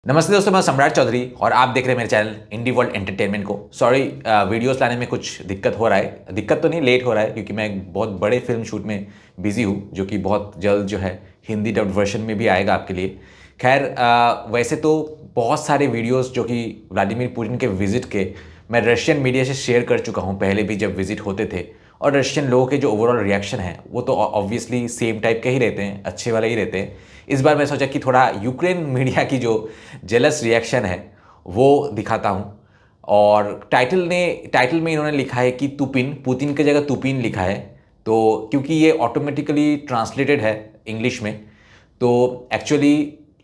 नमस्ते दोस्तों, मैं सम्राट चौधरी और आप देख रहे हैं मेरे चैनल इंडी वर्ल्ड एंटरटेनमेंट को। सॉरी, वीडियोस लाने में कुछ दिक्कत हो रहा है। दिक्कत तो नहीं, लेट हो रहा है क्योंकि मैं एक बहुत बड़े फिल्म शूट में बिजी हूँ, जो कि बहुत जल्द जो है हिंदी डब्ड वर्जन में भी आएगा आपके लिए। खैर, वैसे तो बहुत सारे वीडियोस जो कि व्लादिमीर पुतिन के विजिट के मैं रशियन मीडिया से शेयर कर चुका हूँ पहले भी, जब विजिट होते थे। और रशियन लोगों के जो ओवरऑल रिएक्शन है वो तो ऑब्वियसली सेम टाइप के ही रहते हैं, अच्छे वाले ही रहते हैं। इस बार मैं सोचा कि थोड़ा यूक्रेन मीडिया की जो जेलस रिएक्शन है वो दिखाता हूँ। और टाइटल में इन्होंने लिखा है कि तुपिन, पुतिन की जगह तुपिन लिखा है। तो क्योंकि ये ऑटोमेटिकली ट्रांसलेटेड है इंग्लिश में, तो एक्चुअली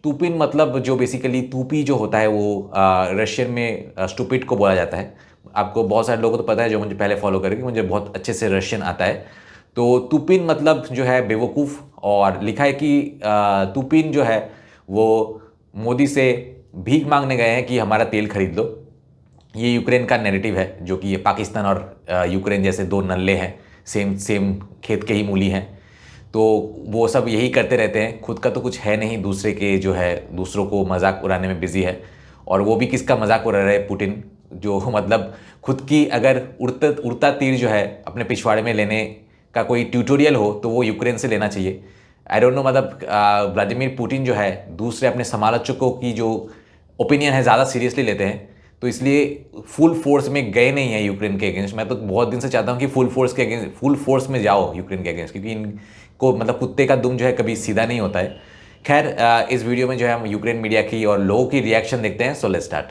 तुपिन मतलब जो बेसिकली तूपी जो होता है वो रशियन में स्टूपिड को बोला जाता है। आपको बहुत सारे लोगों को तो पता है जो मुझे पहले फॉलो करेंगे, मुझे बहुत अच्छे से रशियन आता है। तो तुपिन मतलब जो है बेवकूफ़, और लिखा है कि तुपिन जो है वो मोदी से भीख मांगने गए हैं कि हमारा तेल खरीद लो। ये यूक्रेन का नैरेटिव है, जो कि ये पाकिस्तान और यूक्रेन जैसे दो नल्ले हैं, सेम सेम खेत के ही मूली हैं। तो वो सब यही करते रहते हैं, खुद का तो कुछ है नहीं, दूसरे के जो है दूसरों को मजाक उड़ाने में बिजी है। और वो भी किसका मजाक उड़ा रहे हैं? पुतिन, जो मतलब खुद की अगर उड़ता तीर जो है अपने पिछवाड़े में लेने का कोई ट्यूटोरियल हो तो वो यूक्रेन से लेना चाहिए। आई डोंट नो, मतलब व्लादिमीर पुतिन जो है दूसरे अपने समालोचकों की जो ओपिनियन है ज़्यादा सीरियसली लेते हैं, तो इसलिए फुल फोर्स में गए नहीं है यूक्रेन के अगेंस्ट। मैं तो बहुत दिन से चाहता हूँ कि फुल फोर्स में जाओ यूक्रेन के अगेंस्ट, क्योंकि इनको मतलब कुत्ते का दुम जो है कभी सीधा नहीं होता है। खैर, इस वीडियो में जो है हम यूक्रेन मीडिया की और लोगों की रिएक्शन देखते हैं। So let's start.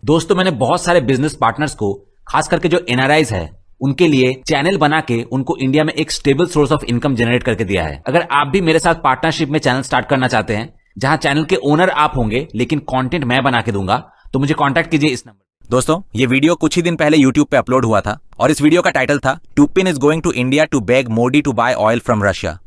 दोस्तों, मैंने बहुत सारे बिजनेस पार्टनर्स को, खास करके जो एनआरआईज है, उनके लिए चैनल बना के उनको इंडिया में एक stable source of income generate करके दिया है। अगर आप भी मेरे साथ पार्टनरशिप में चैनल स्टार्ट करना चाहते हैं, जहां चैनल के ओनर आप होंगे लेकिन कंटेंट मैं बना के दूंगा, तो मुझे कांटेक्ट कीजिए इस नंबर। दोस्तों, ये वीडियो कुछ ही दिन पहले यूट्यूब पे अपलोड हुआ था और इस वीडियो का टाइटल था टूपिन is going to India to beg Modi to buy oil from Russia.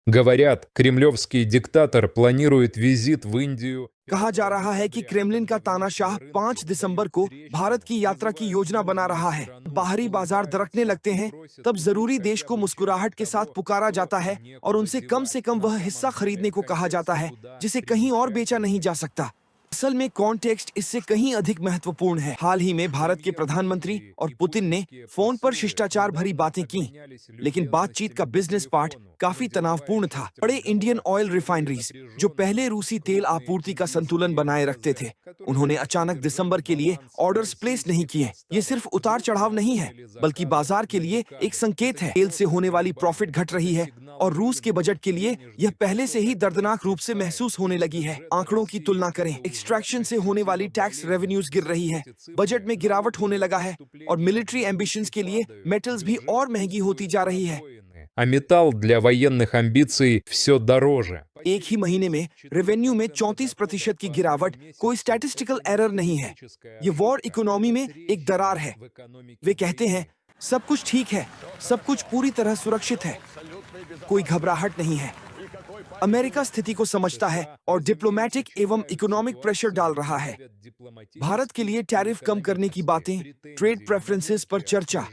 Говорят, кремлевский диктатор планирует визит в Индию. कहा जा रहा है कि क्रेमलिन का तानाशाह 5 दिसंबर को भारत की यात्रा की योजना बना रहा है। बाहरी बाजार दरकने लगते हैं, तब जरूरी देश को मुस्कुराहट के साथ पुकारा जाता है और उनसे कम वह हिस्सा खरीदने को कहा जाता है जिसे कहीं और बेचा नहीं जा सकता। असल में कॉन्टेक्स्ट इससे कहीं अधिक महत्वपूर्ण है। हाल ही में भारत के प्रधानमंत्री और पुतिन ने फोन पर शिष्टाचार भरी बातें की, लेकिन बातचीत का बिजनेस पार्ट काफी तनावपूर्ण था। बड़े इंडियन ऑयल रिफाइनरीज, जो पहले रूसी तेल आपूर्ति का संतुलन बनाए रखते थे, उन्होंने अचानक दिसंबर के लिए ऑर्डर्स प्लेस नहीं किए। ये सिर्फ उतार चढ़ाव नहीं है, बल्कि बाजार के लिए एक संकेत है। तेल से होने वाली प्रॉफिट घट रही है और रूस के बजट के लिए यह पहले से ही दर्दनाक रूप से महसूस होने लगी है। आंकड़ों की तुलना करें, एक्सट्रैक्शन से होने वाली टैक्स रेवेन्यूज गिर रही है, बजट में गिरावट होने लगा है और मिलिट्री एम्बिशंस के लिए मेटल्स भी और महंगी होती जा रही है। А металл для военных амбиций все дороже. एक ही महीने में रेवेन्यू में 34% की गिरावट कोई स्टैटिस्टिकल एरर नहीं है। ये वॉर इकोनॉमी में एक दरार है। वे कहते हैं सब कुछ ठीक है, सब कुछ पूरी तरह सुरक्षित है, कोई घबराहट नहीं है। अमेरिका स्थिति को समझता है और डिप्लोमेटिक एवं इकोनॉमिक प्रेशर डाल रहा है। भारत के लिए टैरिफ कम करने की बातें, ट्रेड प्रेफरेंसेस पर चर्चा,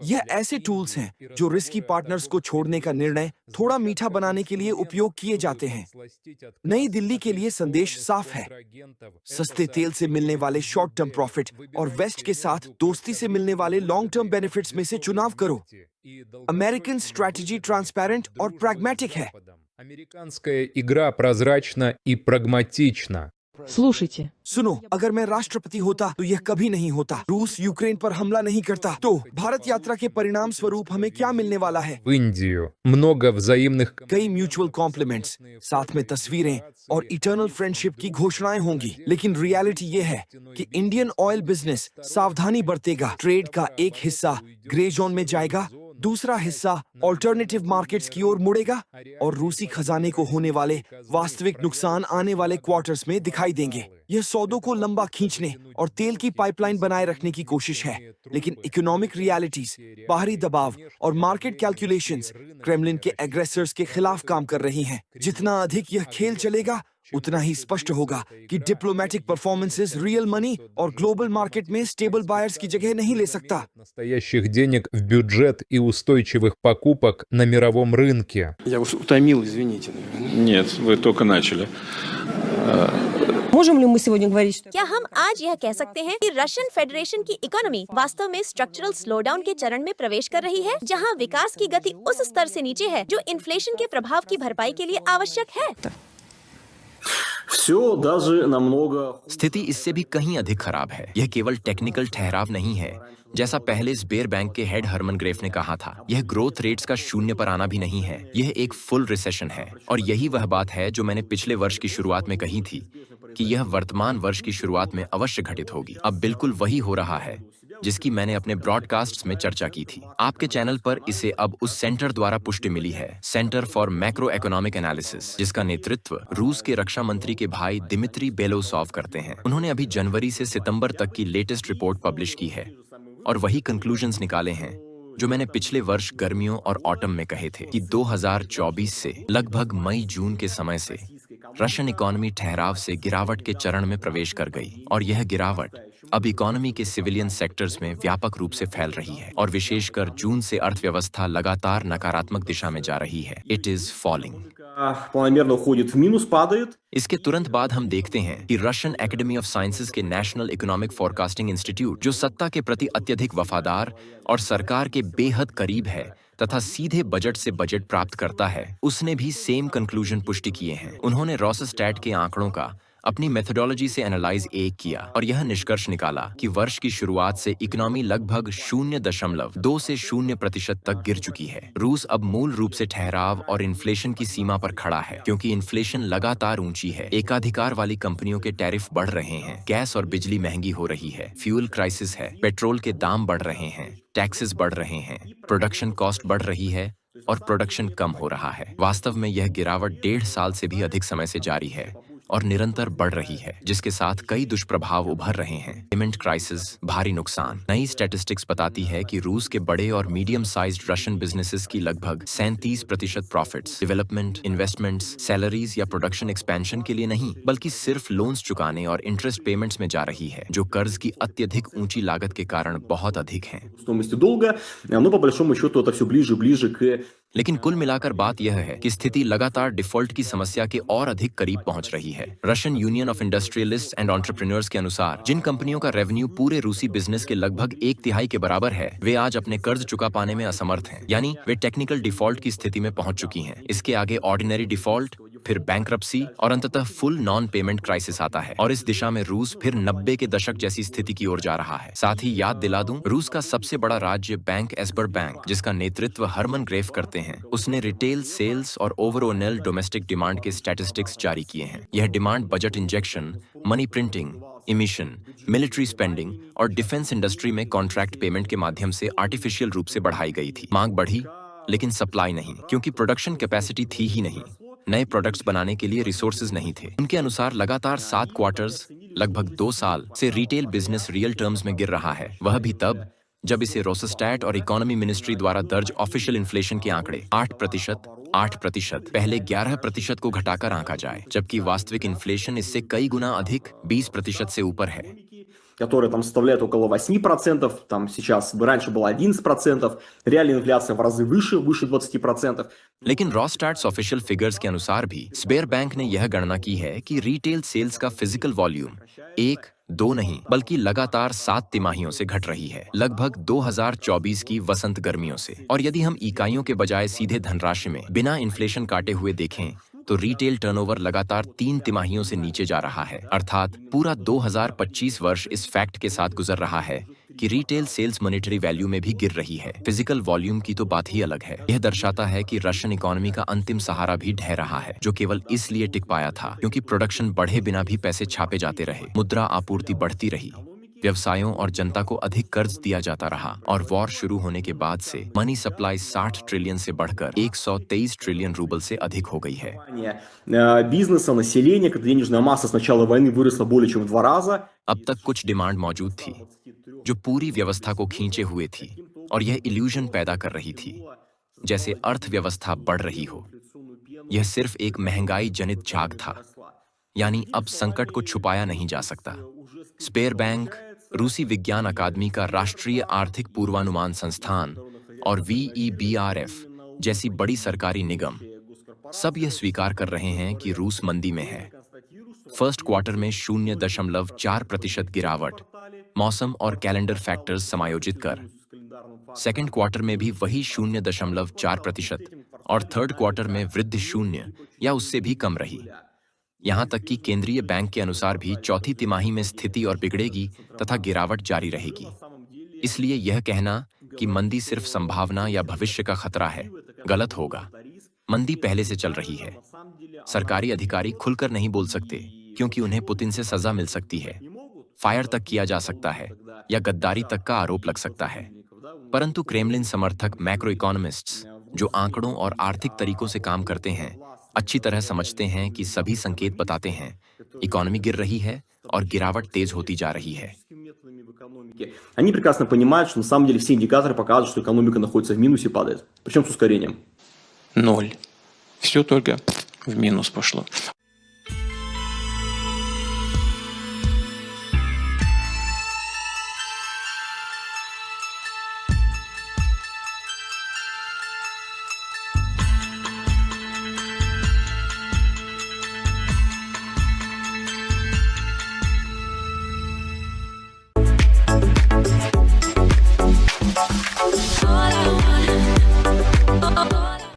यह ऐसे टूल्स हैं जो रिस्की पार्टनर्स को छोड़ने का निर्णय थोड़ा मीठा बनाने के लिए उपयोग किए जाते हैं। नई दिल्ली के लिए संदेश साफ है, सस्ते तेल से मिलने वाले शॉर्ट टर्म प्रॉफिट और वेस्ट के साथ दोस्ती से मिलने वाले लॉन्ग टर्म बेनिफिट्स में से चुनाव करो। अमेरिकन स्ट्रैटेजी ट्रांसपेरेंट और प्रैग्मेटिक है। Американская игра прозрачна и прагматична. Слушайте, सुनो, अगर मैं राष्ट्रपति होता तो यह कभी नहीं होता। रूस यूक्रेन पर हमला नहीं करता। तो भारत यात्रा के परिणाम स्वरूप हमें क्या मिलने वाला है? В Индию много взаимных कई म्यूचुअल कॉम्प्लीमेंट्स, साथ में तस्वीरें और इटर्नल फ्रेंडशिप की घोषणाएं होंगी। लेकिन रियलिटी ये है कि इंडियन ऑयल बिजनेस सावधानी बरतेगा। ट्रेड का एक हिस्सा ग्रे जोन में जाएगा, दूसरा हिस्सा ऑल्टरनेटिव मार्केट्स की ओर मुड़ेगा और रूसी खजाने को होने वाले वास्तविक नुकसान आने वाले क्वार्टर्स में दिखाई देंगे। यह सौदों को लंबा खींचने और तेल की पाइपलाइन बनाए रखने की कोशिश है, लेकिन इकोनॉमिक रियलिटीज, बाहरी दबाव और मार्केट कैलकुलेशंस क्रेमलिन के एग्रेसर्स के खिलाफ काम कर रही हैं। जितना अधिक यह खेल चलेगा, उतना ही स्पष्ट होगा कि डिप्लोमेटिक परफॉर्मेंसेस रियल मनी और ग्लोबल मार्केट में स्टेबल बायर्स की जगह नहीं ले सकता। настоящих денег в бюджет и устойчивых покупок на мировом рынке. Я уж утомил, извините, наверное. Нет, вы только начали. можем ли мы сегодня говорить, что क्या हम आज यह कह सकते हैं कि रशियन फेडरेशन की इकोनॉमी वास्तव में स्ट्रक्चरल स्लोडाउन के चरण में प्रवेश कर रही है, जहां विकास की गति उस स्तर से नीचे है जो इन्फ्लेशन के प्रभाव की भरपाई के लिए आवश्यक है? Все даже намного... स्थिति इससे भी कहीं अधिक खराब है। यह केवल टेक्निकल ठहराव नहीं है। जैसा पहले इस बेयर बैंक के हेड हरमन ग्रेफ ने कहा था, यह ग्रोथ रेट्स का शून्य पर आना भी नहीं है, यह एक फुल रिसेशन है। और यही वह बात है जो मैंने पिछले वर्ष की शुरुआत में कही थी कि यह वर्तमान वर्ष की शुरुआत में अवश्य घटित होगी। अब बिल्कुल वही हो रहा है जिसकी मैंने अपने ब्रॉडकास्ट्स में चर्चा की थी। आपके चैनल पर इसे अब उस सेंटर द्वारा पुष्टि मिली है, centre for macro economic analysis, जिसका नेतृत्व रूस के रक्षा मंत्री के भाई दिमित्री बेलोसोव करते हैं। उन्होंने अभी जनवरी से सितंबर तक की लेटेस्ट रिपोर्ट पब्लिश की है और वही कंक्लूजन्स निकाले हैं जो मैंने पिछले वर्ष गर्मियों और ऑटम में कहे थे कि 2024 से लगभग मई जून के समय से रशियन इकोनॉमी ठहराव से गिरावट के चरण में प्रवेश कर गई और यह गिरावट अब इकोनॉमी के सिविलियन सेक्टर्स में व्यापक रूप से फैल रही है और विशेषकर जून से अर्थव्यवस्था लगातार नकारात्मक दिशा में जा रही है। It is falling. Планомерно уходит в минус, падает. इसके तुरंत बाद हम देखते हैं कि रशियन एकेडमी ऑफ साइंसेज के नेशनल इकोनॉमिक फोरकास्टिंग इंस्टीट्यूट, जो सत्ता के प्रति अत्यधिक वफादार और सरकार के बेहद करीब है तथा सीधे बजट से बजट प्राप्त करता है, उसने भी सेम कंक्लूजन पुष्टि किए हैं। उन्होंने रोसस्टैट के आंकड़ों का अपनी मेथोडोलॉजी से एनालाइज किया और यह निष्कर्ष निकाला कि वर्ष की शुरुआत से इकोनॉमी लगभग 0.2 से 0% तक गिर चुकी है। रूस अब मूल रूप से ठहराव और इन्फ्लेशन की सीमा पर खड़ा है क्योंकि इन्फ्लेशन लगातार ऊंची है। एकाधिकार वाली कंपनियों के टैरिफ बढ़ रहे हैं, गैस और बिजली महंगी हो रही है, फ्यूल क्राइसिस है, पेट्रोल के दाम बढ़ रहे हैं, टैक्सेस बढ़ रहे हैं, प्रोडक्शन कॉस्ट बढ़ रही है और प्रोडक्शन कम हो रहा है। वास्तव में यह गिरावट 1.5 साल से भी अधिक समय से जारी है और निरंतर बढ़ रही है, जिसके साथ कई दुष्प्रभाव उभर रहे हैं। पेमेंट क्राइसिस, भारी नुकसान। नई स्टैटिस्टिक्स बताती है कि रूस के बड़े और मीडियम साइज्ड रशियन बिजनेसेस की लगभग 37% प्रॉफिट्स डेवलपमेंट, इन्वेस्टमेंट्स, सैलरीज या प्रोडक्शन एक्सपेंशन के लिए नहीं, बल्कि सिर्फ लोन्स चुकाने और इंटरेस्ट पेमेंट्स में जा रही है, जो कर्ज की अत्यधिक ऊंची लागत के कारण बहुत अधिक है। Стоимости долга, но по большому счету это все ближе и ближе к... लेकिन कुल मिलाकर बात यह है कि स्थिति लगातार डिफॉल्ट की समस्या के और अधिक करीब पहुंच रही है। Russian union of industrialists and entrepreneurs के अनुसार जिन कंपनियों का रेवेन्यू पूरे रूसी बिजनेस के लगभग 1/3 के बराबर है, वे आज अपने कर्ज चुका पाने में असमर्थ हैं, यानी वे टेक्निकल डिफॉल्ट की स्थिति में पहुंच चुकी हैं। इसके आगे ऑर्डिनरी डिफॉल्ट, फिर बैंक्रप्सी और अंततः फुल नॉन पेमेंट क्राइसिस आता है और इस दिशा में रूस फिर 90 के दशक जैसी स्थिति की ओर जा रहा है। साथ ही याद दिला दूं, रूस का सबसे बड़ा राज्य बैंक एस्बर बैंक, जिसका नेतृत्व हरमन ग्रेफ करते हैं, उसने रिटेल सेल्स और ओवरऑल डोमेस्टिक डिमांड के स्टैटिस्टिक्स जारी किए हैं। यह demand budget injection, money printing, emission, military spending और डिफेंस इंडस्ट्री में कॉन्ट्रैक्ट पेमेंट के माध्यम से आर्टिफिशियल रूप से बढ़ाई गई थी। मांग बढ़ी लेकिन सप्लाई नहीं, क्योंकि प्रोडक्शन कैपेसिटी थी ही नहीं। नए प्रोडक्ट्स बनाने के लिए रिसोर्सेज नहीं थे। उनके अनुसार लगातार 7 क्वार्टर्स, लगभग 2 साल से रिटेल बिजनेस रियल टर्म्स में गिर रहा है, वह भी तब जब इसे रोसस्टैट और इकोनॉमी मिनिस्ट्री द्वारा दर्ज ऑफिशियल इन्फ्लेशन के आंकड़े 8%, पहले 11% को घटाकर आंका जाए, जबकि वास्तविक इन्फ्लेशन इससे कई गुना अधिक 20% से ऊपर है। которая там составляет около 8%, там сейчас раньше было 11%, реальная инфляция в разы выше 20%. लेकिन रोस्टैट्स ऑफिशियल फिगर्स के अनुसार भी स्बेर बैंक ने यह गणना की है कि रिटेल सेल्स का फिजिकल वॉल्यूम 1-2 नहीं बल्कि लगातार 7 तिमाहियों से घट रही है, लगभग 2024 की वसंत गर्मियों से। और यदि हम इकाइयों के बजाय सीधे धनराशि में बिना इन्फ्लेशन काटे हुए देखें तो रिटेल टर्नओवर लगातार 3 तिमाहियों से नीचे जा रहा है, अर्थात पूरा 2025 वर्ष इस फैक्ट के साथ गुजर रहा है कि रिटेल सेल्स मॉनेटरी वैल्यू में भी गिर रही है। फिजिकल वॉल्यूम की तो बात ही अलग है। यह दर्शाता है कि रशियन इकोनॉमी का अंतिम सहारा भी ढह रहा है, जो केवल इसलिए टिक पाया था क्योंकि प्रोडक्शन बढ़े बिना भी पैसे छापे जाते रहे, मुद्रा आपूर्ति बढ़ती रही, व्यवसायों और जनता को अधिक कर्ज दिया जाता रहा और वॉर शुरू होने के बाद से मनी सप्लाई 60 ट्रिलियन से बढ़कर 123 ट्रिलियन रूबल से अधिक हो गई है। Бизнеса, населения, когда денежная масса с начала войны выросла более чем в 2 раза. अब तक कुछ डिमांड मौजूद थी जो पूरी व्यवस्था को खींचे हुए थी और यह इल्यूजन पैदा कर रही थी जैसे अर्थव्यवस्था बढ़ रही हो। यह सिर्फ एक महंगाई जनित झाग था यानी अब संकट को छुपाया नहीं जा सकता। स्पेयर बैंक, रूसी विज्ञान अकादमी का राष्ट्रीय आर्थिक पूर्वानुमान संस्थान और VEBRF जैसी बड़ी सरकारी निगम सब यह स्वीकार कर रहे हैं कि रूस मंदी में है। फर्स्ट क्वार्टर में 0.4% गिरावट मौसम और कैलेंडर फैक्टर्स समायोजित कर, सेकेंड क्वार्टर में भी वही 0.4% और थर्ड क्वार्टर में वृद्धि 0 या उससे भी कम रही। यहाँ तक कि केंद्रीय बैंक के अनुसार भी चौथी तिमाही में स्थिति और बिगड़ेगी तथा गिरावट जारी रहेगी। इसलिए यह कहना कि मंदी सिर्फ संभावना या भविष्य का खतरा है, गलत होगा। मंदी पहले से चल रही है। सरकारी अधिकारी खुलकर नहीं बोल सकते क्योंकि उन्हें पुतिन से सजा मिल सकती है, फायर तक किया जा सकता है या गद्दारी तक का आरोप लग सकता है। परंतु क्रेमलिन समर्थक मैक्रो इकोनॉमिस्ट्स जो आंकड़ों और आर्थिक तरीकों से काम करते हैं अच्छी तरह समझते हैं कि सभी संकेत बताते हैं इकोनॉमी गिर रही है और गिरावट तेज होती जा रही है। Они прекрасно понимают, что на самом деле все индикаторы показывают, что экономика находится в минусе и падает. Причем с ускорением. 0. Все только в минус пошло.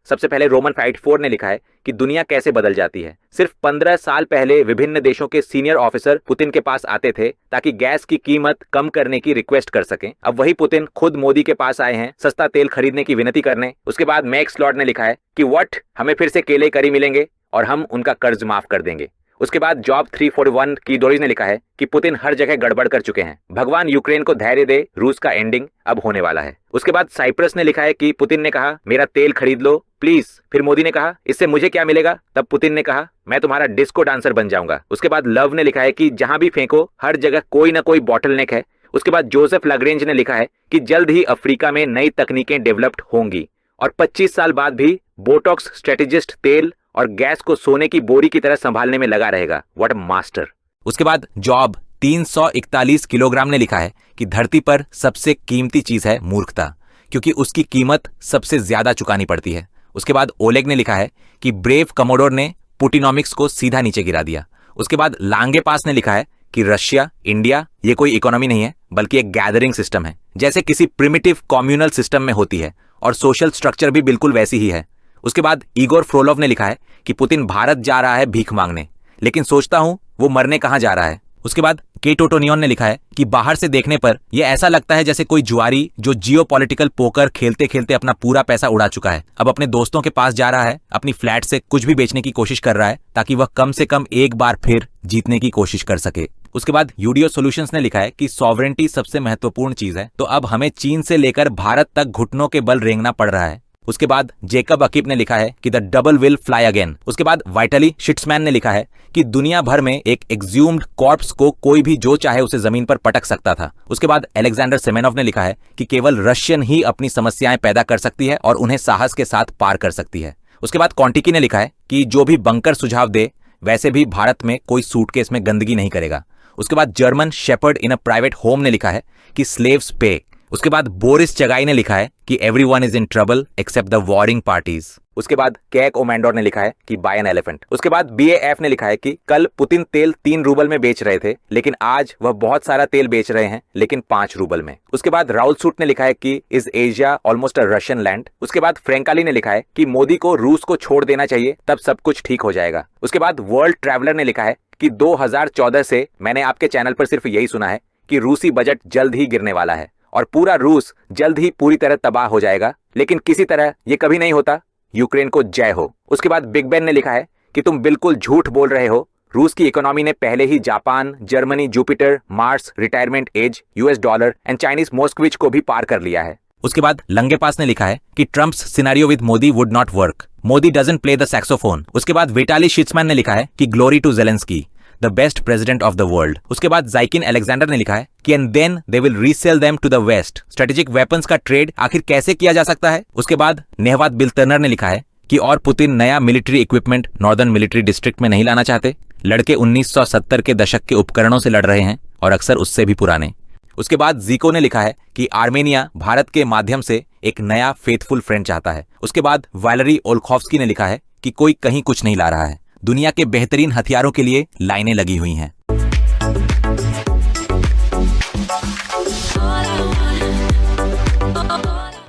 सबसे पहले रोमन फाइट 4 ने लिखा है कि दुनिया कैसे बदल जाती है। सिर्फ 15 साल पहले विभिन्न देशों के सीनियर ऑफिसर पुतिन के पास आते थे ताकि गैस की कीमत कम करने की रिक्वेस्ट कर सकें। अब वही पुतिन खुद मोदी के पास आए हैं सस्ता तेल खरीदने की विनती करने। उसके बाद मैक्स लॉर्ड ने लिखा है कि व्हाट, हमें फिर से केले करी मिलेंगे और हम उनका कर्ज माफ कर देंगे। उसके बाद जॉब 341 की डोरीज ने लिखा है कि पुतिन हर जगह गड़बड़ कर चुके हैं, भगवान यूक्रेन को धैर्य दे, रूस का एंडिंग अब होने वाला है। उसके बाद साइप्रस ने लिखा है कि पुतिन ने कहा मेरा तेल खरीद लो प्लीज। फिर मोदी ने कहा इससे मुझे क्या मिलेगा? तब पुतिन ने कहा मैं तुम्हारा डिस्को डांसर बन जाऊंगा। उसके बाद लव ने लिखा है कि जहां भी फेंको हर जगह कोई ना कोई बॉटलनेक है। उसके बाद जोसेफ लाग्रेंज ने लिखा है कि जल्द ही अफ्रीका में नई तकनीकें डेवलप्ड होंगी और 25 साल बाद भी बोटॉक्स स्ट्रेटेजिस्ट तेल और गैस को सोने की बोरी की तरह संभालने में लगा रहेगा। What a master. उसके बाद जॉब 341 किलोग्राम ने लिखा है कि धरती पर सबसे कीमती चीज है मूर्खता, क्योंकि उसकी कीमत सबसे ज्यादा चुकानी पड़ती है। उसके बाद ओलेग ने लिखा है कि ब्रेव कमोडोर ने पुटिनोमिक्स को सीधा नीचे गिरा दिया। उसके बाद लांगे पास ने लिखा है कि रशिया, इंडिया ये कोई इकोनॉमी नहीं है बल्कि एक गैदरिंग सिस्टम है, जैसे किसी प्रिमिटिव कम्युनल सिस्टम में होती है, और सोशल स्ट्रक्चर भी बिल्कुल वैसी ही है। उसके बाद इगोर फ्रोलोव ने लिखा है कि पुतिन भारत जा रहा है भीख मांगने, लेकिन सोचता हूं वो मरने कहां जा रहा है। उसके बाद के टोटोनियन ने लिखा है कि बाहर से देखने पर यह ऐसा लगता है जैसे कोई जुआरी जो जियोपॉलिटिकल पोकर खेलते खेलते अपना पूरा पैसा उड़ा चुका है, अब अपने दोस्तों के पास जा रहा है, अपनी फ्लैट से कुछ भी बेचने की कोशिश कर रहा है ताकि वह कम से कम एक बार फिर जीतने की कोशिश कर सके। उसके बाद यूडियो सॉल्यूशंस ने लिखा है कि सॉवरेंटी सबसे महत्वपूर्ण चीज है, तो अब हमें चीन से लेकर भारत तक घुटनों के बल रेंगना पड़ रहा है। उसके बाद जेकब अकीब ने लिखा है कि the double will fly again. उसके बाद वाइटली शिट्समैन ने लिखा है कि दुनिया भर में एक एग्ज्यूम्ड कॉर्प्स को कोई भी जो चाहे उसे जमीन पर पटक सकता था। उसके बाद अलेक्जेंडर सेमेनोव ने लिखा है कि केवल रशियन ही अपनी समस्याएं पैदा कर सकती है और उन्हें साहस के साथ पार कर सकती है। उसके बाद कॉन्टिकी ने लिखा है कि जो भी बंकर सुझाव दे वैसे भी भारत में कोई सूटकेस में गंदगी नहीं करेगा। उसके बाद German shepherd in a private home ने लिखा है कि स्लेव्स पे। उसके बाद बोरिस चगाई ने लिखा है कि everyone is in trouble except the warring parties. उसके बाद कैक ओमेंडोर ने लिखा है कि बाय एन एलिफेंट। उसके बाद BAF ने लिखा है कि कल पुतिन तेल 3 रूबल में बेच रहे थे, लेकिन आज वह बहुत सारा तेल बेच रहे हैं लेकिन 5 रूबल में। उसके बाद राहुल सूट ने लिखा है कि is Asia almost a Russian land. उसके बाद फ्रेंकाली ने लिखा है कि मोदी को रूस को छोड़ देना चाहिए, तब सब कुछ ठीक हो जाएगा। उसके बाद वर्ल्ड ट्रैवलर ने लिखा है कि 2014 से मैंने आपके चैनल पर सिर्फ यही सुना है कि रूसी बजट जल्द ही गिरने वाला है और पूरा रूस जल्द ही पूरी तरह तबाह हो जाएगा, लेकिन किसी तरह ये कभी नहीं होता। यूक्रेन को जय हो। उसके बाद बिग बेन ने लिखा है कि तुम बिल्कुल झूठ बोल रहे हो, रूस की इकोनॉमी ने पहले ही Japan, Germany, Jupiter, Mars, retirement age, US dollar and Chinese Moskvich को भी पार कर लिया है। उसके बाद लंगे पास ने लिखा है कि Trump's scenario with Modi would not work, Modi doesn't play the saxophone. उसके बाद विटाली शिट्समैन ने लिखा है कि glory to Zelensky, the best president of the world. उसके बाद जाइकिन अलेक्जेंडर ने लिखा है कि and then they will resell them to the West, strategic weapons का ट्रेड आखिर कैसे किया जा सकता है। उसके बाद नेहवात बिल्टर्नर ने लिखा है कि और पुतिन नया military equipment northern military district में नहीं लाना चाहते, लड़के 1970 के दशक के उपकरणों से लड़ रहे हैं और अक्सर उससे भी पुराने। उसके बाद ज़ीको ने लिखा है कि आर्मेनिया भारत के माध्यम से एक नया फेथफुल फ्रेंड चाहता है। उसके बाद वालेरी ओल्खोव्स्की ने लिखा है कि कोई कहीं कुछ नहीं ला रहा है, दुनिया के बेहतरीन हथियारों के लिए लाइनें लगी हुई हैं।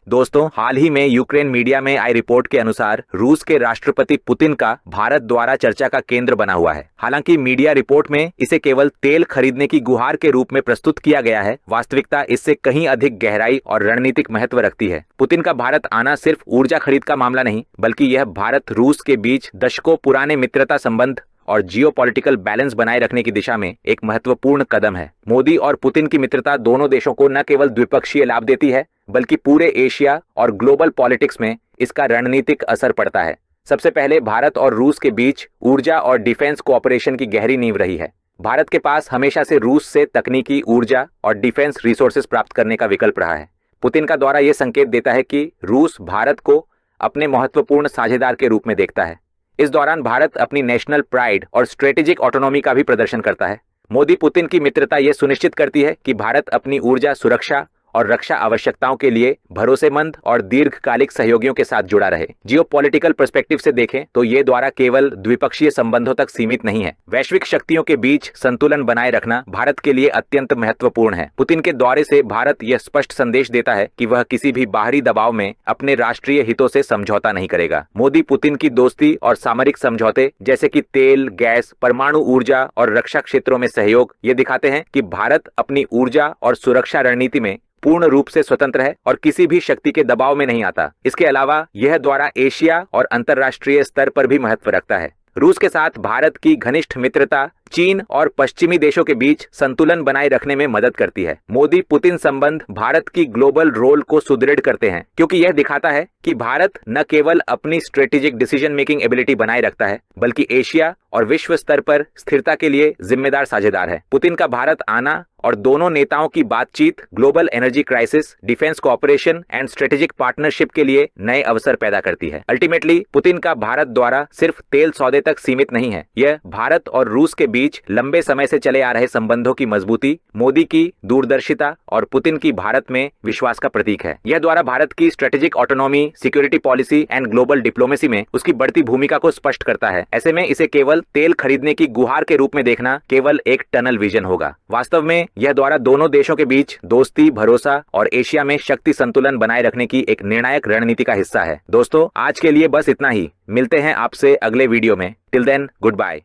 दोस्तों, हाल ही में यूक्रेन मीडिया में आई रिपोर्ट के अनुसार रूस के राष्ट्रपति पुतिन का भारत द्वारा चर्चा का केंद्र बना हुआ है। हालांकि मीडिया रिपोर्ट में इसे केवल तेल खरीदने की गुहार के रूप में प्रस्तुत किया गया है, वास्तविकता इससे कहीं अधिक गहराई और रणनीतिक महत्व रखती है। पुतिन का भारत आना सिर्फ ऊर्जा खरीद का मामला नहीं, बल्कि यह भारत रूस के बीच दशकों पुराने मित्रता संबंध और जियोपॉलिटिकल बैलेंस बनाए रखने की दिशा में एक महत्वपूर्ण कदम है। मोदी और पुतिन की मित्रता दोनों देशों को न केवल द्विपक्षीय लाभ देती है, बल्कि पूरे एशिया और ग्लोबल पॉलिटिक्स में इसका रणनीतिक असर पड़ता है। सबसे पहले भारत और रूस के बीच ऊर्जा और डिफेंस कोऑपरेशन की गहरी नींव रही है। भारत के पास हमेशा से रूस से तकनीकी, ऊर्जा और डिफेंस रिसोर्सेज प्राप्त करने का विकल्प रहा है। पुतिन का दौरा यह संकेत देता है कि रूस भारत को अपने महत्वपूर्ण साझेदार के रूप में देखता है। इस दौरान भारत अपनी नेशनल प्राइड और स्ट्रेटेजिक ऑटोनॉमी का भी प्रदर्शन करता है। मोदी पुतिन की मित्रता यह सुनिश्चित करती है कि भारत अपनी ऊर्जा सुरक्षा और रक्षा आवश्यकताओं के लिए भरोसेमंद और दीर्घकालिक सहयोगियों के साथ जुड़ा रहे। जियोपॉलिटिकल पर्सपेक्टिव से देखें तो ये द्वारा केवल द्विपक्षीय संबंधों तक सीमित नहीं है। वैश्विक शक्तियों के बीच संतुलन बनाए रखना भारत के लिए अत्यंत महत्वपूर्ण है। पुतिन के दौरे से भारत यह स्पष्ट संदेश देता है कि वह किसी भी बाहरी दबाव में अपने राष्ट्रीय हितों से समझौता नहीं करेगा। मोदी पुतिन की दोस्ती और सामरिक समझौते जैसे कि तेल, गैस, परमाणु ऊर्जा और रक्षा क्षेत्रों में सहयोग ये दिखाते हैं कि भारत अपनी ऊर्जा और सुरक्षा रणनीति में पूर्ण रूप से स्वतंत्र है और किसी भी शक्ति के दबाव में नहीं आता। इसके अलावा यह द्वारा एशिया और अंतर्राष्ट्रीय स्तर पर भी महत्व रखता है। रूस के साथ भारत की घनिष्ठ मित्रता चीन और पश्चिमी देशों के बीच संतुलन बनाए रखने में मदद करती है। मोदी पुतिन संबंध भारत की ग्लोबल रोल को सुदृढ़ करते हैं, क्योंकि यह दिखाता है कि भारत न केवल अपनी स्ट्रेटेजिक डिसीजन मेकिंग एबिलिटी बनाए रखता है, बल्कि एशिया और विश्व स्तर पर स्थिरता के लिए जिम्मेदार साझेदार है। पुतिन का भारत आना और दोनों नेताओं की बातचीत global energy crisis, defence cooperation and strategic partnership के लिए नए अवसर पैदा करती है। अल्टीमेटली पुतिन का भारत द्वारा सिर्फ तेल सौदे तक सीमित नहीं है, यह भारत और रूस के बीच लंबे समय से चले आ रहे संबंधों की मजबूती, मोदी की दूरदर्शिता और पुतिन की भारत में विश्वास का प्रतीक है। यह द्वारा भारत की strategic autonomy, security policy and global diplomacy में उसकी बढ़ती भूमिका को स्पष्ट करता है। ऐसे में इसे केवल तेल खरीदने की गुहार के रूप में देखना केवल एक टनल विजन होगा। वास्तव में यह द्वारा दोनों देशों के बीच दोस्ती, भरोसा और एशिया में शक्ति संतुलन बनाए रखने की एक निर्णायक रणनीति का हिस्सा है। दोस्तों, आज के लिए बस इतना ही। मिलते हैं आपसे अगले वीडियो में। Till then, good bye.